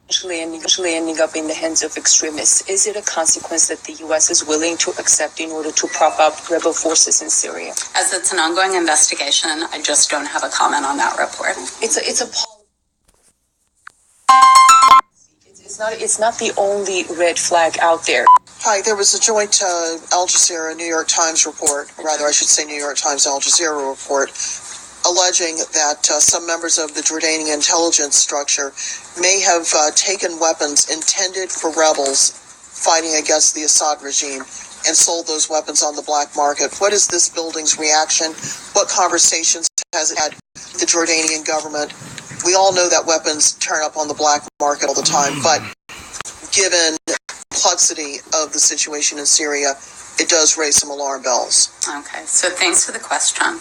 Eventually ending up in the hands of extremists? Is it a consequence that the U.S. is willing to accept in order to prop up rebel forces in Syria? As it's an ongoing investigation, I just don't have a comment on that report. It's not the only red flag out there. Hi, there was a joint Al Jazeera New York Times report, rather I should say New York Times Al Jazeera report, alleging that some members of the Jordanian intelligence structure may have taken weapons intended for rebels fighting against the Assad regime and sold those weapons on the black market. What is this building's reaction? What conversations has it had with the Jordanian government? We all know that weapons turn up on the black market all the time, but given the complexity of the situation in Syria, it does raise some alarm bells. Okay, so thanks for the question.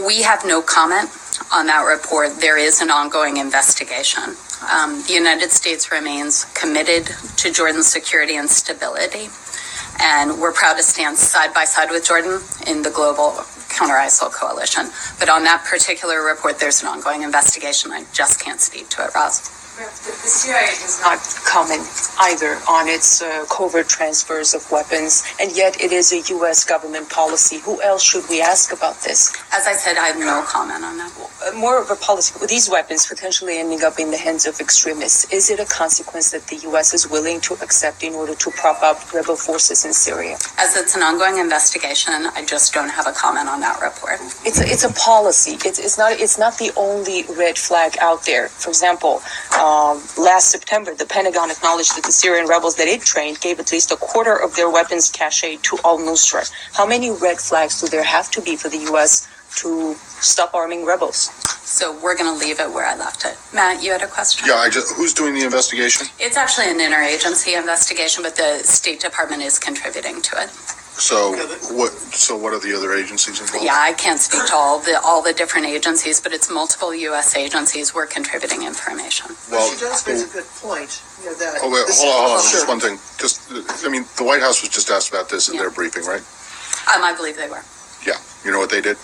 We have no comment on that report. There is an ongoing investigation. The United States remains committed to Jordan's security and stability, and we're proud to stand side by side with Jordan in the global counter-ISIL coalition. But on that particular report, there's an ongoing investigation. I just can't speak to it, Roz. The CIA does not comment either on its covert transfers of weapons, and yet it is a U.S. government policy. Who else should we ask about this? As I said, I have no comment on that. More of a policy. With these weapons potentially ending up in the hands of extremists, is it a consequence that the U.S. is willing to accept in order to prop up rebel forces in Syria? As it's an ongoing investigation, I just don't have a comment on that report. It's a policy. It's not the only red flag out there. For example, last September, the Pentagon acknowledged that the Syrian rebels that it trained gave at least a quarter of their weapons cache to al-Nusra. How many red flags do there have to be for the U.S. to stop arming rebels? So we're going to leave it where I left it. Matt, you had a question? Yeah, who's doing the investigation? It's actually an interagency investigation, but the State Department is contributing to it. So what are the other agencies involved? Yeah, I can't speak to all the different agencies, but it's multiple U.S. agencies. We're contributing information. Well, she does raise a good point. Hold on, just one thing. The White House was just asked about this in their briefing, right? I believe they were. Yeah. You know what they did?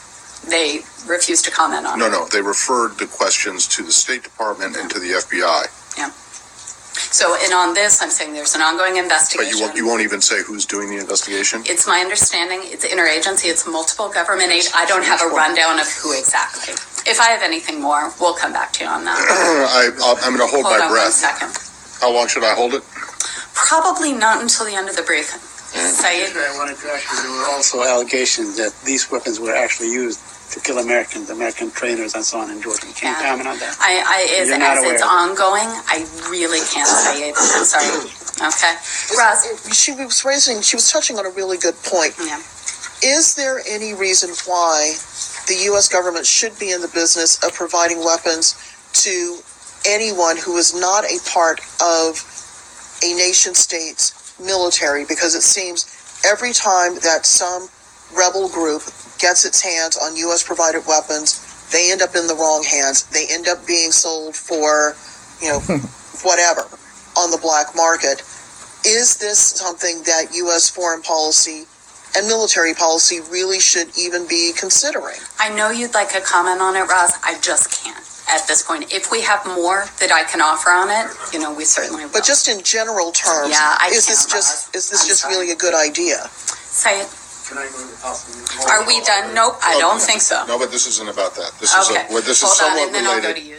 They refused to comment on it. No, they referred the questions to the State Department and to the FBI. Yeah. So, and on this, I'm saying there's an ongoing investigation. But you won't even say who's doing the investigation? It's my understanding it's interagency, it's multiple government aid. I don't have a rundown of who exactly. If I have anything more, we'll come back to you on that. I'm going to hold my breath. 1 second. How long should I hold it? Probably not until the end of the briefing. Say it. I wanted to ask you, there were also allegations that these weapons were actually used to kill American trainers and so on in Jordan. Can you comment on that? As it's ongoing, I really can't say it. I'm sorry. Okay. Roz? She was touching on a really good point. Yeah. Is there any reason why the U.S. government should be in the business of providing weapons to anyone who is not a part of a nation state's military? Because it seems every time that some rebel group gets its hands on U.S. provided weapons, they end up in the wrong hands. They end up being sold for, whatever on the black market. Is this something that U.S. foreign policy and military policy really should even be considering? I know you'd like a comment on it, Roz. I just can't at this point. If we have more that I can offer on it, we certainly will. But just in general terms, is this just really a good idea? Say it. Are we done? Nope, I don't think so. No, but this isn't about that. This okay. This is Hold somewhat on, and then related. I'll go to you.